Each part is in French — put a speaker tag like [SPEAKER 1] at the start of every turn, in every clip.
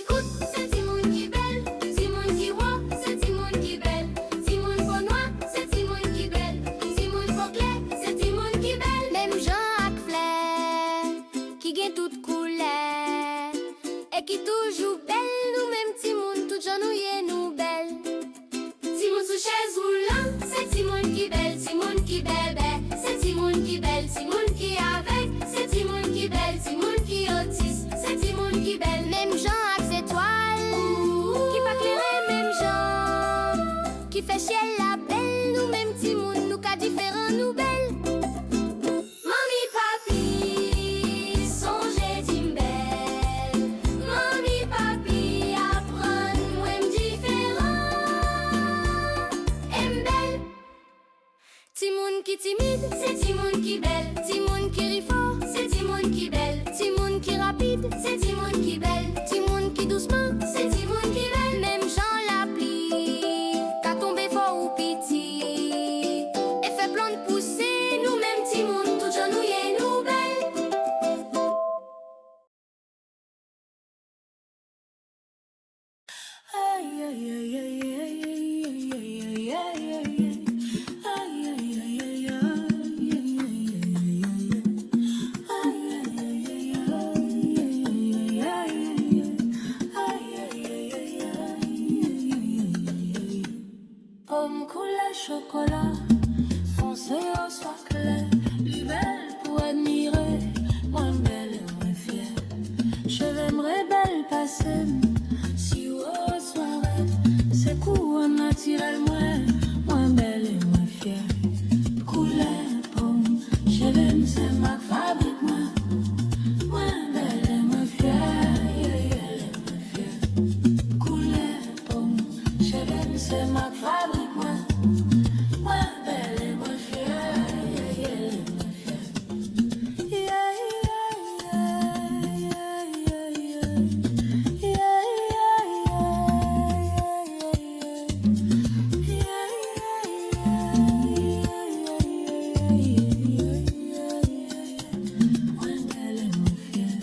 [SPEAKER 1] scout, c'est Timon qui belle. Timon qui roi, c'est Timon qui belle. Timon pour noir, c'est Timon qui belle. Timon pour clair, c'est Timon qui belle. Même Jean ak fleur, qui gagne toute couleur. Et qui toujours belle, nous même Timon, tout Jean nous y nous belle. Timon sous chaise roulant, c'est Timon qui belle. Timon qui belle, c'est Timon qui belle. Timon qui avec, c'est Timon qui belle. Timon qui autiste, c'est Timon qui belle. Même Jean avec ses toiles, qui pas clairer même Jean, qui fait chier la belle. Nous même Timon, nous cas différents, nous belle. Mami papi, songez Tim belle. Mami papi, apprendre moi différent. Aime belle. Timon qui timide, c'est Timon qui belle. Timon qui rit fort, c'est Timon qui belle. Timon qui rapide, c'est Timon qui belle. Timon qui doucement, c'est Timon qui belle. Même Jean l'appli, qu'à tomber fort ou petit. Et fait plein de pousser, nous même Timon, tout Jean nous y est nous belle.
[SPEAKER 2] Aïe aïe aïe aïe aïe aïe aïe aïe aïe. Pomme couleur chocolat, foncé au soir clair, plus belle pour admirer, moins belle et moins fière. Je l'aimerais belle passer, si au soirée, c'est court naturel, moins belle et moins fière. Couleur pomme, je l'aime, c'est ma fabrique, moins belle et moins fière, moins fière. Couleur pomme, je l'aime, c'est ma fabrique. Moins belle et moins fière, moins fière. Moins belle et moins fière.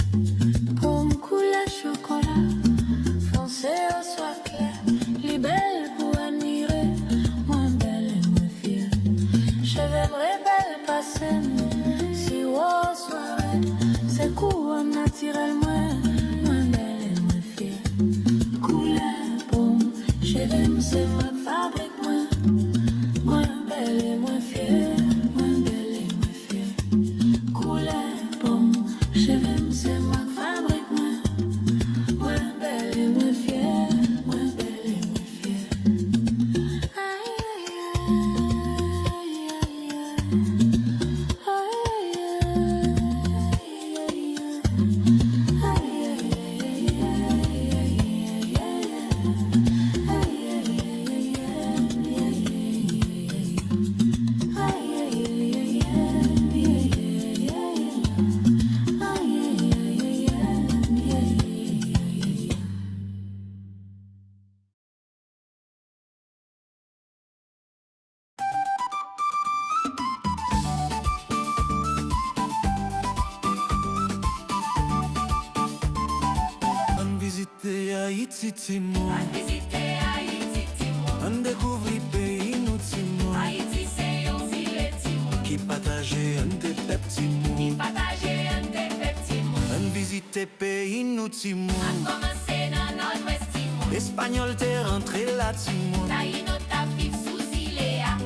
[SPEAKER 2] Comme couleur chocolat, foncé au soir clair, les belles pour admirer. J'aimerais belle passer, si au soirée, c'est court naturellement, moins belle et moins fière. Couleur pomme, je l'aime, c'est ma fabrique, moins belle et moins fière, moins belle et moins fière. Couleur pomme, je l'aime, c'est ma fabrique, moins belle et moins fière, moins belle et moins fière. Aïe aïe
[SPEAKER 3] Haïti, Timon.
[SPEAKER 4] Visiter Haïti, Timon.
[SPEAKER 3] On découvre le pays, nous, Timon.
[SPEAKER 4] Haïti, c'est un ville, Timon.
[SPEAKER 3] Qui partage un des peps,
[SPEAKER 4] Qui
[SPEAKER 3] Timon.
[SPEAKER 4] partage un des peuples, Timon.
[SPEAKER 3] On visite pays, nous, Timon.
[SPEAKER 4] A commencé dans nord-ouest, Timon.
[SPEAKER 3] Espagnol, t'es rentré là, Timon.
[SPEAKER 4] Taïno t'a vivre sous Iléa.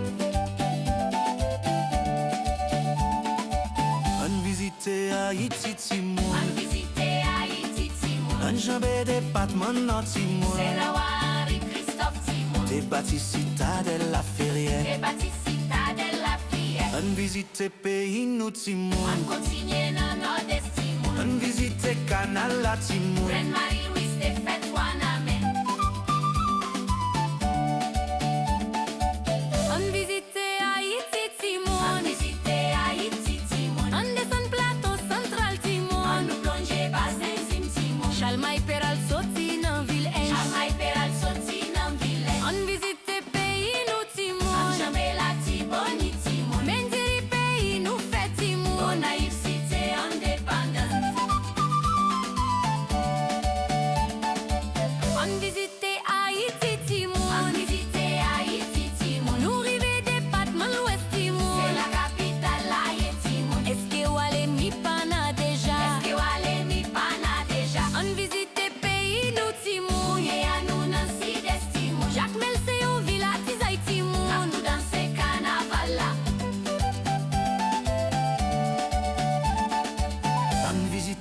[SPEAKER 3] On visite Haïti, Timon.
[SPEAKER 4] Visiter Haïti, Timon.
[SPEAKER 3] On jambé département, non, Timon.
[SPEAKER 4] C'est là où Henri Christophe, Timon.
[SPEAKER 3] T'es bâti citadelle la Ferrière.
[SPEAKER 4] T'es bâti citadelle la Fière.
[SPEAKER 3] On visite pays, nous, Timon.
[SPEAKER 4] On continue dans nord-est, Timon.
[SPEAKER 3] On visite canal, la Timon.
[SPEAKER 4] Reine Marie-Louise, t'es fait Wanamé.
[SPEAKER 1] On visite Haïti, Timon.
[SPEAKER 4] Visiter Haïti, Timon.
[SPEAKER 1] On descend plateau central, Timon.
[SPEAKER 4] On nous plonge bassin, Timon.
[SPEAKER 1] Chalmaï Peral sorti dans ville H.
[SPEAKER 4] Chamaï Peral sorti dans ville.
[SPEAKER 1] On visite pays, nous, Timon.
[SPEAKER 4] Jambe la Tiboni, Timon.
[SPEAKER 1] Mendiri pays, nous fait Timon.
[SPEAKER 4] On naïf cité indépendante.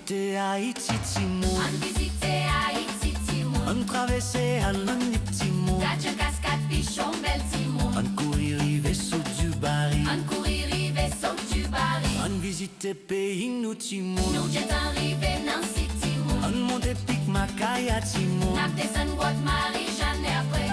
[SPEAKER 3] visite Haïti, Timon.
[SPEAKER 4] On visite Haïti, Timon.
[SPEAKER 3] On traverse à l'année, Timon.
[SPEAKER 4] Gadje, cascade, pichon, belle Timon.
[SPEAKER 3] On courir rive sous du baril.
[SPEAKER 4] On courir rive saut du baril.
[SPEAKER 3] On visite pays, nous, Timon.
[SPEAKER 4] Nous jet arrivé Nancy, Timon.
[SPEAKER 3] On monte pic Macaya, Timon.
[SPEAKER 4] N'a descend Haute Marie, Jeanne après.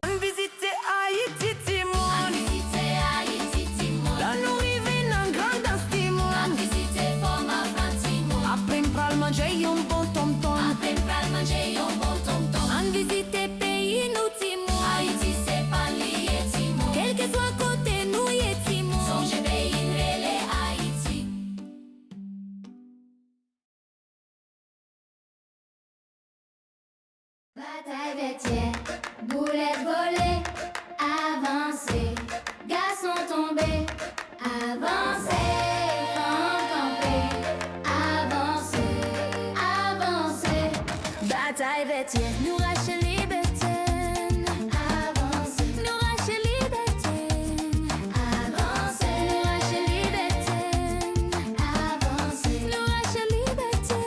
[SPEAKER 3] On visite Haïti, Timon.
[SPEAKER 4] On visite Haïti, Timon.
[SPEAKER 3] Là, nous arrivons dans grande danse, Timon.
[SPEAKER 4] On visite Fort Marfan, Timon.
[SPEAKER 3] Après, pral manger un bon tom-tom.
[SPEAKER 4] Après pral manger un bon tonton.
[SPEAKER 1] On visite pays nous Timon.
[SPEAKER 4] Haïti c'est pas lié, Timon.
[SPEAKER 1] Quel que soit côté nous y est Timon.
[SPEAKER 4] Songe pays relé Haïti.
[SPEAKER 1] Bataille vêtière, boulettes volées, avancez, garçons tombés, avancez, femmes campées, avancez, avancez. Bataille vêtière, nous rachetons liberté, avancez, nous rachetons liberté, avancez, nous rachetons liberté, avancez, nous rachetons liberté.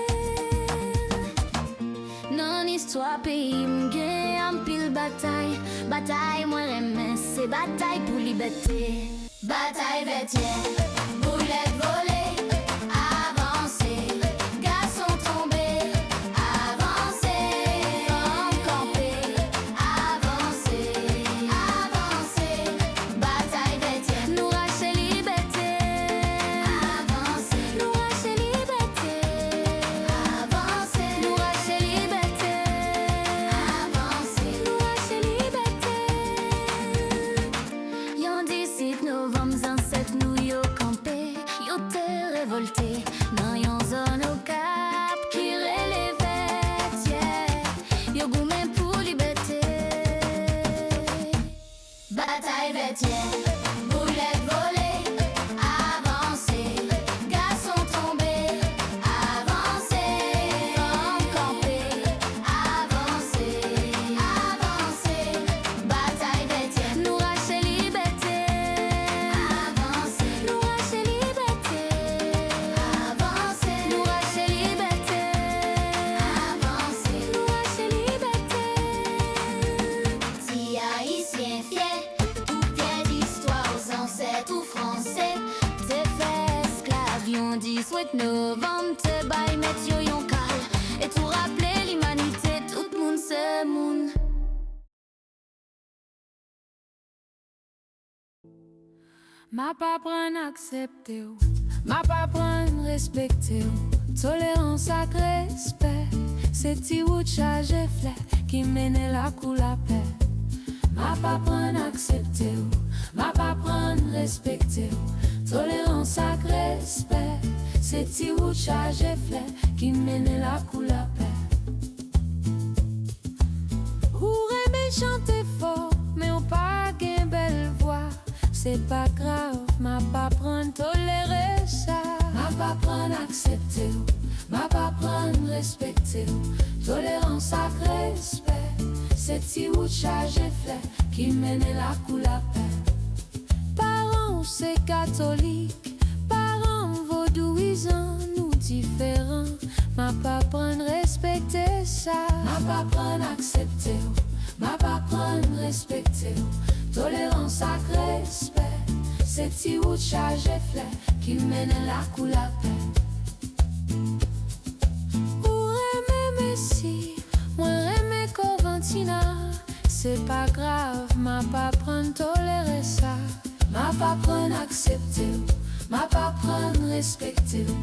[SPEAKER 1] Non histoire pays m'gain en pile bataille. Bataille moi remets c'est bataille pour liberté. Bataille vêtière, boulettes volées, avancez, garçons tombés, avancez, femmes campées, avancez, avancez. Bataille vêtière, nous rachetons liberté, avancez, nous rachetons liberté, avancez, nous rachetons liberté, avancez, nous rachetons liberté. Yon 17 novembre, en 7 nous yo campé, yo te révolté, dans yon zone au cap qui relève, yeah. Yo goumé pour liberté. Bataille vêtière, boulettes volées, avancez, garçons tombés, avancez, femmes campées, avancez, avancez. Bataille vêtière, nous rachetons liberté, avancez, nous rachetons liberté, avancez, nous rachetons liberté, avancez, nous rachetons liberté. Si haïtien fier, tout fier d'histoire aux ancêtres ou français, te fait esclave, yon 18 novembre, te bail met yo yon cal, et tout rappeler l'humanité, tout moun se moun.
[SPEAKER 2] Ma pa pran accepter ou, ma pa pran respecter ou. Tolérance ak respect, c'est ti route chargé flè qui mène la kou la paix. Ma pa pran accepter ou, ma pa pran respecter ou. Tolérance ak respect, c'est ti route chargé flè qui mène la kou la paix. Ou remè chante fort, mais on pas gen belle voix. C'est pas grave, ma pa pran tolérer ça. Ma pa pran accepter ou, ma pa pran respecter ou. Tolérance ak respect, c'est ti route chargé flè qui mène la kou la paix. Parents c'est catholique, parents vaudouisants, nous différents. Ma pa pran respecter ça. Ma pa pran accepter ou, ma pa pran respecter ou. Tolérance ak respect, c'est ti route chargé flè qui mène la kou la paix. Ou remè Messi, moi remè Corventina. C'est pas grave, ma pa pran tolérer ça. Ma pa pran accepter ou, ma pa pran respecter ou.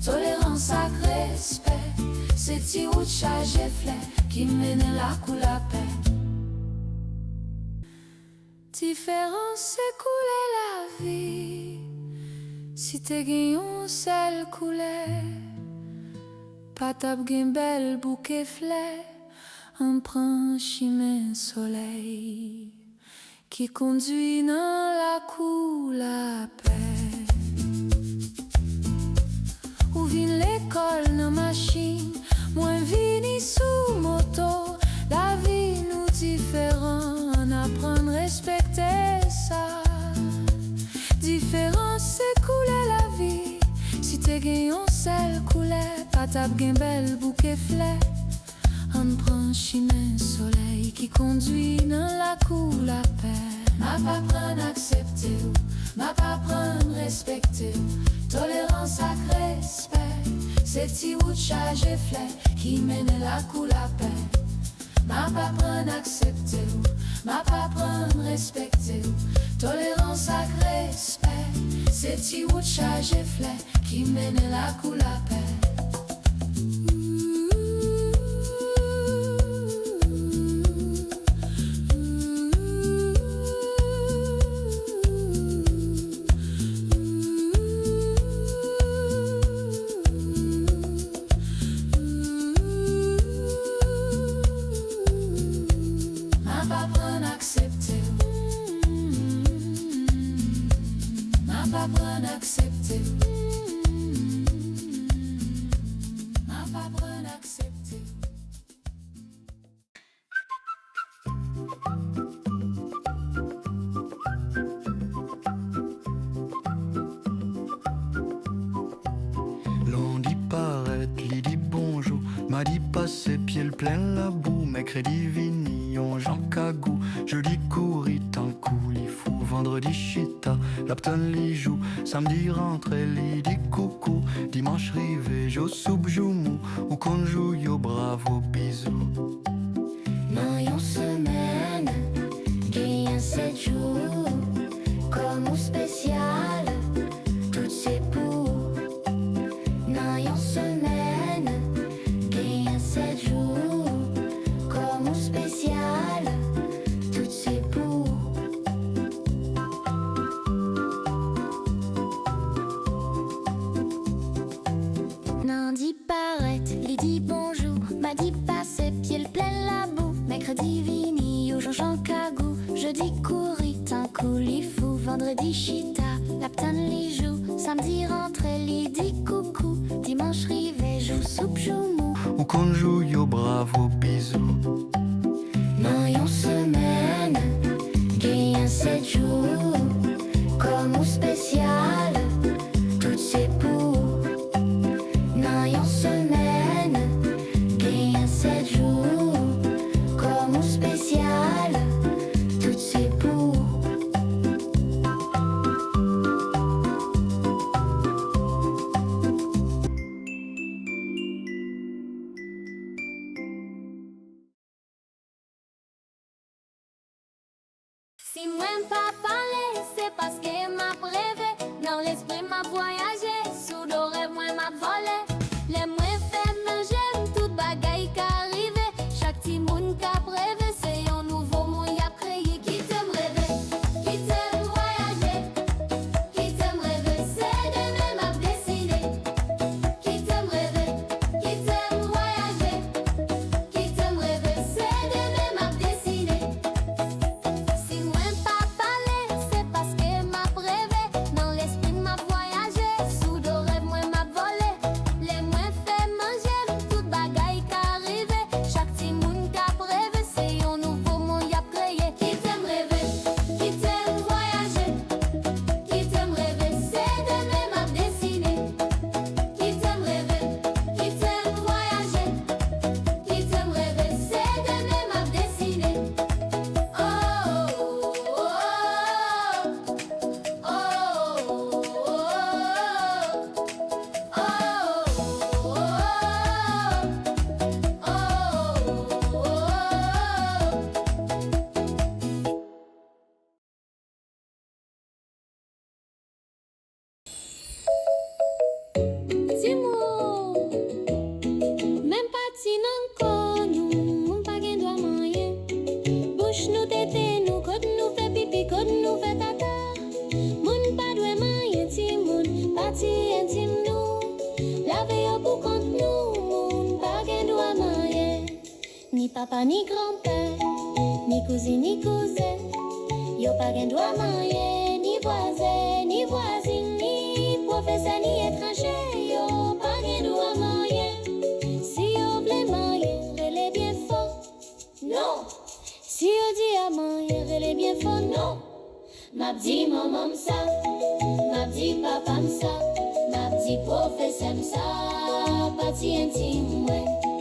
[SPEAKER 2] Tolérance ak respect, c'est ti route chargé flè qui mène la kou la paix. Différence c'est couler la vie. Si te gen yon sel couleur, pas tap gen bel bouquet fleur. On prend chemin soleil qui conduit dans la kou la paix. Ou vin l'école nan machine, moi vini sous moto. La vie nous différent, on apprend respect. gen yon sel couleur, pas tap gen bel bouquet fleur. On prend chemin soleil qui conduit dans la cour la paix. Ma pas prendre accepter, ma pas prendre respecter. Tolérance ak respect, c'est ti route chargé fleur qui mène la cour la paix. Ma pas prendre accepter, ma pas prendre respecter. Tolérance ak respect, c'est ti route chargé fleur qui mène la cour la paix.
[SPEAKER 5] L'on dit paraître, li dit bonjour, m'a dit passer pied le plein la boue, mercredi vignon, Jean Cagou, jeudi courit en coup, li fou, vendredi chita, l'apton li joue, samedi rentré, li dit coucou, dimanche rivé, jo soupe joumou, ou qu'on joue yo bravo bisous.
[SPEAKER 1] Nan yon semaine, genyen 7 jours, comme ou spécial, tout c'est pour. Nan yon semaine, genyen 7 jours, comme ou spécial, tout c'est pour. Nan dit paraître, li dit bonjour, m'a dit passer pied le plein la boue. Mercredi vini, au Jean Cagou, jeudi courit un coup, li fou, vendredi chita, l'aptan li joue, samedi rentré, li dit coucou, dimanche rivé, joue soupe joumou,
[SPEAKER 5] Ou qu'on joue yo bravo bisous.
[SPEAKER 1] nan yon semaine, genyen 7 jours, comme ou spécial, tout c'est pour. Nan yon semaine, genyen 7 jours, comme ou spécial, tout c'est pour.
[SPEAKER 4] Si moi pas parler, c'est parce que m'a rêvé. Dans l'esprit m'a voyagé, sous le rêve moi m'a volé. Les moins fait j'aime toute bagaille qui arrive. Chaque petit monde qui a rêvé, c'est un nouveau monde qui a créé. Qui t'aime rêver, qui t'aime voyager, qui t'aime rêver, c'est de même à décider. Qui t'aime rêver, qui t'aime voyager, qui t'aime rêver, c'est de même à décider. Si moi pas parler, c'est parce que m'a rêvé. Dans l'esprit m'a voyagé, sous le rêve moi m'a volé. Les moins fait manger, toute bagaille qui arrive. Chaque petit monde qui a rêvé, c'est un nouveau monde qui a créé. Qui t'aime rêver, qui t'aime voyager, qui t'aime rêver, c'est de même à dessiner. Qui t'aime rêver, qui t'aime voyager, qui t'aime rêver, c'est de même à dessiner. Oh, oh, oh, Timon, même pas ti nan kon nou, pas gen doit manger. Bouche nous tété, nous côte nous fait pipi, côte nous fait tata. Moun pas doit manger, Timon, parti intime nous. Lave yo pour compte nous, moun pas gen doit manger. Ni papa ni grand-père, ni cousine ni cousin. Yo pas gen doit manger, ni voisin, ni voisine, ni professeur, ni étranger. Yo pas gen doit manger. Si yo vle manger, relè bien fort. Non. Si yo dit à manger, relè bien fort. Non. M'a dit maman ça, m'a dit papa ça, ma petit professeur, ça, parti intime, ouais.